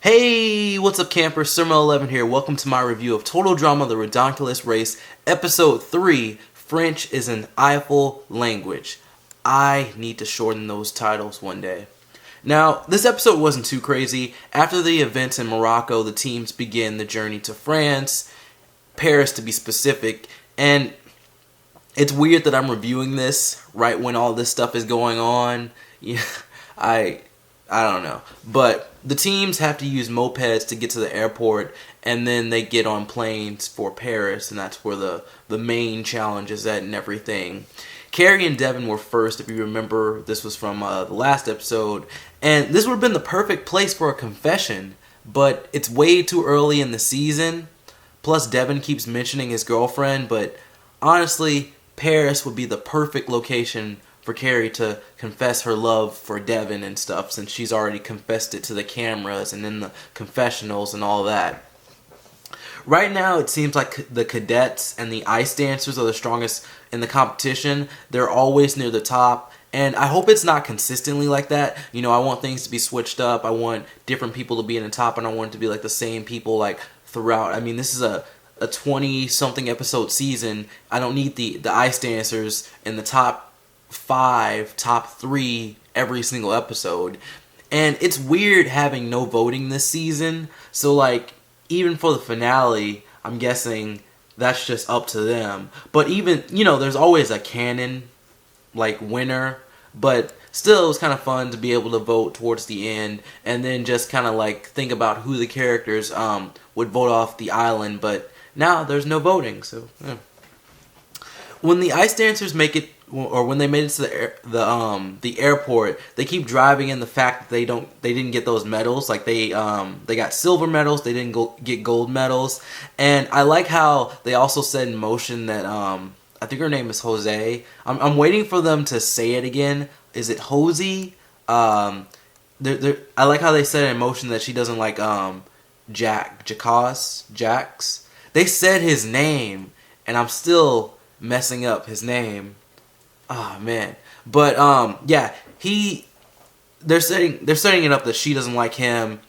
Hey, what's up campers? Sermo11 here. Welcome to my review of Total Drama The Ridonculous Race, Episode 3, French is an Eiffel Language. I need to shorten those titles one day. Now, this episode wasn't too crazy. After the events in Morocco, the teams begin the journey to France, Paris to be specific, and it's weird that I'm reviewing this right when all this stuff is going on. Yeah, I don't know. But the teams have to use mopeds to get to the airport, and then they get on planes for Paris, and that's where the main challenge is at and everything. Carrie and Devin were first, if you remember. This was from the last episode, and this would have been the perfect place for a confession, but it's way too early in the season. Plus, Devin keeps mentioning his girlfriend, but honestly, Paris would be the perfect location for Carrie to confess her love for Devin and stuff, since she's already confessed it to the cameras and in the confessionals and all that. Right now, it seems like the cadets and the ice dancers are the strongest in the competition. They're always near the top, and I hope it's not consistently like that. You know, I want things to be switched up. I want different people to be in the top, and I want it to be like the same people like throughout. I mean, this is a 20-something episode season. I don't need the ice dancers in the top 5, top 3 every single episode. And it's weird having no voting this season. So like, even for the finale, I'm guessing that's just up to them. But even, you know, there's always a canon like winner, but still it was kind of fun to be able to vote towards the end and then just kind of like think about who the characters would vote off the island. But now there's no voting, so yeah. When the ice dancers make it, or when they made it to the airport, they keep driving in the fact that they didn't get those medals. Like they got silver medals, they didn't get gold medals, and I like how they also set in motion that I think her name is Jose. I'm waiting for them to say it again. Is it Josie? I like how they set in motion that she doesn't like Jax. They said his name, and I'm still messing up his name. Oh man. But yeah, they're setting it up that she doesn't like him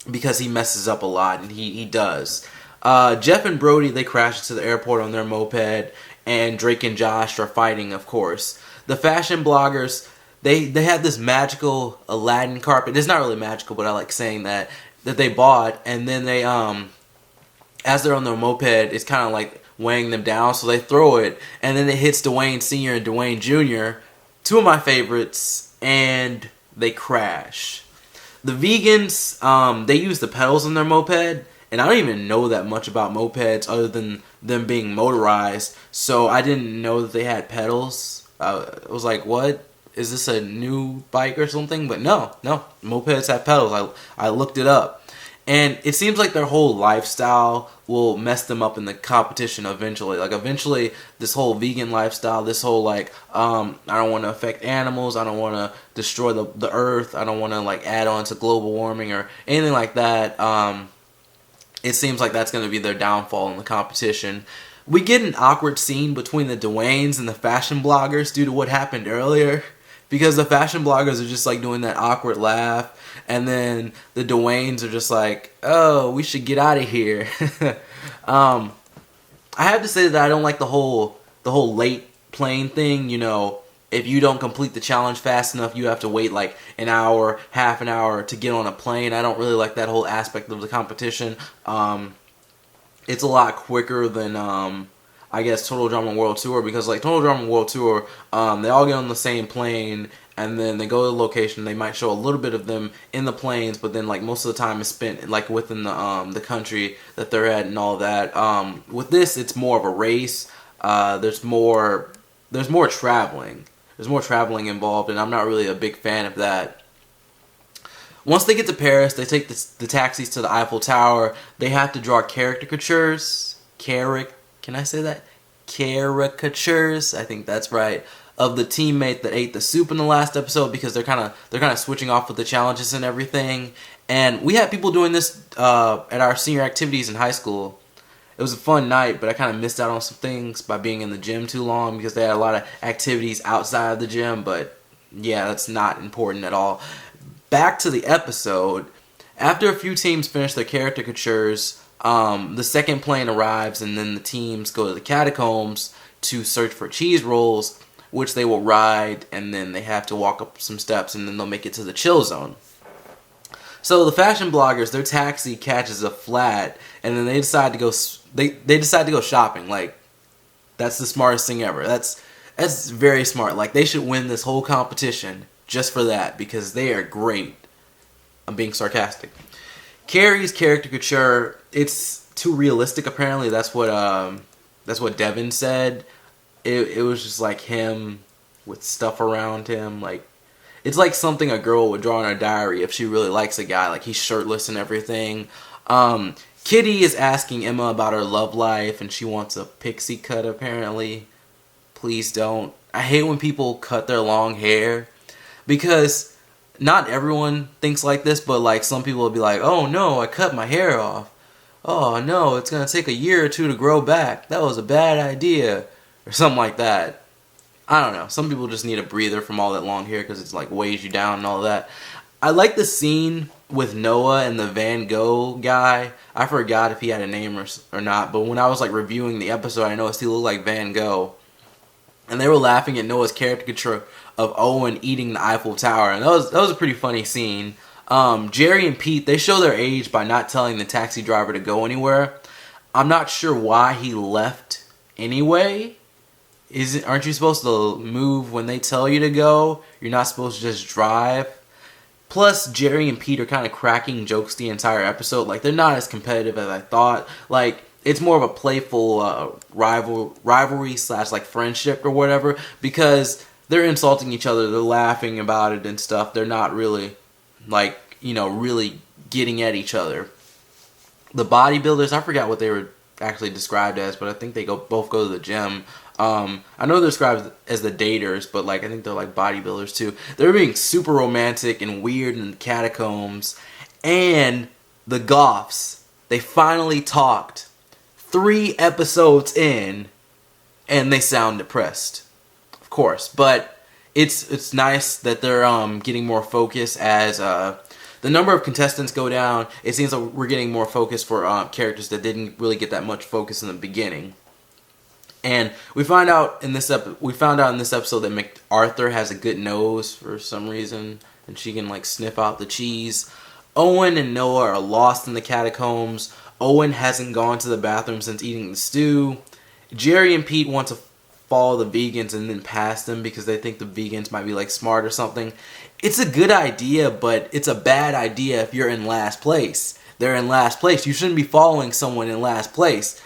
because he messes up a lot, and he does. Jeff and Brody, they crash into the airport on their moped, and Drake and Josh are fighting, of course. The fashion bloggers, they have this magical Aladdin carpet. It's not really magical, but I like saying that they bought, and then they as they're on their moped, it's kind of like weighing them down, so they throw it, and then it hits Dwayne Sr. and Dwayne Jr., two of my favorites, and they crash. The vegans, they use the pedals on their moped, and I don't even know that much about mopeds other than them being motorized, so I didn't know that they had pedals. I was like, what? Is this a new bike or something? But no, mopeds have pedals. I looked it up. And it seems like their whole lifestyle will mess them up in the competition eventually. Like eventually, this whole vegan lifestyle, this whole like, I don't want to affect animals, I don't want to destroy the earth, I don't want to like add on to global warming or anything like that. It seems like that's going to be their downfall in the competition. We get an awkward scene between the Dwaynes and the fashion bloggers due to what happened earlier. Because the fashion bloggers are just like doing that awkward laugh, and then the Dwaynes are just like, oh, we should get out of here. I have to say that I don't like the whole late plane thing. You know, if you don't complete the challenge fast enough, you have to wait like an hour, half an hour to get on a plane. I don't really like that whole aspect of the competition. It's a lot quicker than I guess Total Drama World Tour, because like Total Drama World Tour, they all get on the same plane and then they go to the location. They might show a little bit of them in the planes, but then like most of the time is spent like within the country that they're at and all that. With this, it's more of a race. There's more traveling. There's more traveling involved, and I'm not really a big fan of that. Once they get to Paris, they take the taxis to the Eiffel Tower. They have to draw caricatures. Can I say that? Caricatures, I think that's right, of the teammate that ate the soup in the last episode, because they're kind of switching off with the challenges and everything. And we had people doing this at our senior activities in high school. It was a fun night, but I kind of missed out on some things by being in the gym too long, because they had a lot of activities outside of the gym. But yeah, that's not important at all. Back to the episode. After a few teams finish their caricatures, the second plane arrives, and then the teams go to the catacombs to search for cheese rolls, which they will ride, and then they have to walk up some steps, and then they'll make it to the chill zone. So the fashion bloggers, their taxi catches a flat, and then they decide to go. They decide to go shopping. Like, that's the smartest thing ever. That's very smart. Like, they should win this whole competition just for that, because they are great. I'm being sarcastic. Carrie's caricature, it's too realistic. Apparently, that's what Devin said. It was just like him with stuff around him. Like, it's like something a girl would draw in her diary if she really likes a guy. Like, he's shirtless and everything. Kitty is asking Emma about her love life, and she wants a pixie cut, apparently. Please don't. I hate when people cut their long hair, because not everyone thinks like this, but like some people will be like, oh no, I cut my hair off. Oh no, it's going to take a year or two to grow back. That was a bad idea. Or something like that. I don't know. Some people just need a breather from all that long hair because it's like weighs you down and all that. I like the scene with Noah and the Van Gogh guy. I forgot if he had a name or not, but when I was like reviewing the episode, I noticed he looked like Van Gogh. And they were laughing at Noah's caricature of Owen eating the Eiffel Tower, and that was a pretty funny scene. Jerry and Pete, they show their age by not telling the taxi driver to go anywhere. I'm not sure why he left anyway. Aren't you supposed to move when they tell you to go? You're not supposed to just drive. Plus, Jerry and Pete are kind of cracking jokes the entire episode. Like, they're not as competitive as I thought. Like, it's more of a playful rivalry / like friendship or whatever, because they're insulting each other, they're laughing about it and stuff. They're not really, like, really getting at each other. The bodybuilders, I forgot what they were actually described as, but I think they both go to the gym. I know they're described as the daters, but like I think they're like bodybuilders too. They're being super romantic and weird in the catacombs. And the Goths, they finally talked 3 episodes in, and they sound depressed, of course. But it's nice that they're getting more focus as the number of contestants go down. It seems like we're getting more focus for characters that didn't really get that much focus in the beginning. And we found out in this episode that MacArthur has a good nose for some reason, and she can like sniff out the cheese. Owen and Noah are lost in the catacombs. Owen hasn't gone to the bathroom since eating the stew. Jerry and Pete want to follow the vegans and then pass them because they think the vegans might be like smart or something. It's a good idea, but it's a bad idea if you're in last place. They're in last place. You shouldn't be following someone in last place.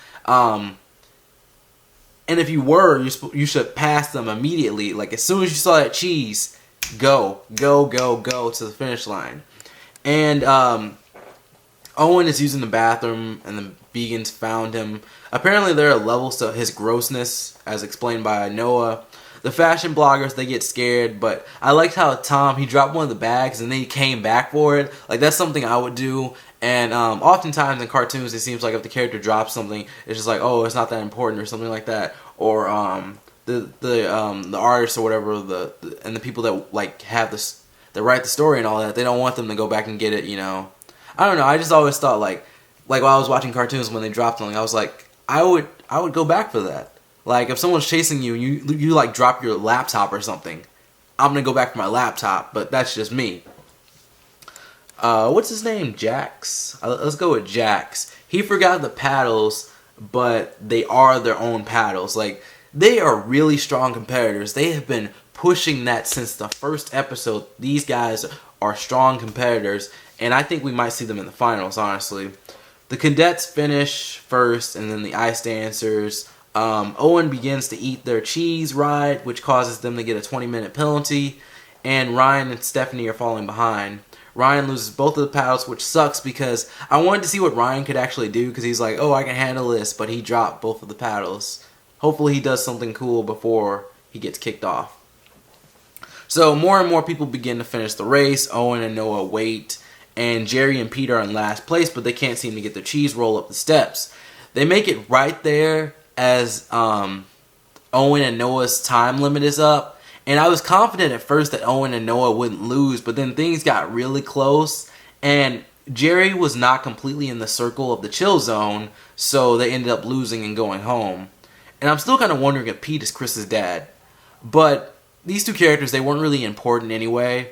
And if you were, you should pass them immediately. Like, as soon as you saw that cheese, go to the finish line. And Owen is using the bathroom, and the vegans found him. Apparently, there are levels to his grossness, as explained by Noah. The fashion bloggers, they get scared, but I liked how Tom, he dropped one of the bags, and then he came back for it. Like, that's something I would do. And oftentimes in cartoons, it seems like if the character drops something, it's just like, oh, it's not that important or something like that. Or the artists or whatever, and the people that like have this, that write the story and all that, they don't want them to go back and get it. I don't know. I just always thought like while I was watching cartoons, when they dropped something, I was like, I would go back for that. Like, if someone's chasing you and you like drop your laptop or something, I'm gonna go back for my laptop. But that's just me. What's his name? Jax? Let's go with Jax. He forgot the paddles, but they are their own paddles. Like, they are really strong competitors. They have been pushing that since the first episode. These guys are strong competitors, and I think we might see them in the finals, honestly. The cadets finish first, and then the ice dancers. Owen begins to eat their cheese ride, which causes them to get a 20-minute penalty, and Ryan and Stephanie are falling behind. Ryan loses both of the paddles, which sucks because I wanted to see what Ryan could actually do, because he's like, oh, I can handle this, but he dropped both of the paddles. Hopefully he does something cool before he gets kicked off. So more and more people begin to finish the race. Owen and Noah wait, and Jerry and Pete are in last place, but they can't seem to get their cheese roll up the steps. They make it right there as Owen and Noah's time limit is up. And I was confident at first that Owen and Noah wouldn't lose, but then things got really close. And Jerry was not completely in the circle of the chill zone, so they ended up losing and going home. And I'm still kind of wondering if Pete is Chris's dad. But these two characters, they weren't really important anyway,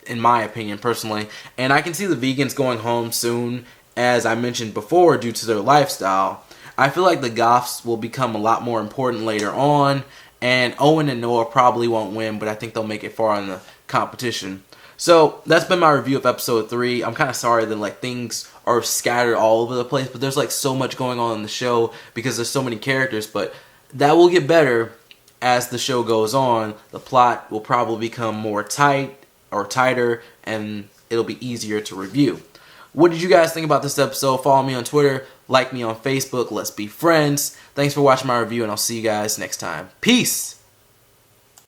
in my opinion, personally. And I can see the vegans going home soon, as I mentioned before, due to their lifestyle. I feel like the Goths will become a lot more important later on, and Owen and Noah probably won't win, but I think they'll make it far in the competition. So that's been my review of episode 3. I'm kind of sorry that like things are scattered all over the place, but there's like so much going on in the show because there's so many characters, but that will get better as the show goes on. The plot will probably become more tighter, and it'll be easier to review. What did you guys think about this episode? Follow me on Twitter, like me on Facebook, let's be friends. Thanks for watching my review, and I'll see you guys next time. Peace!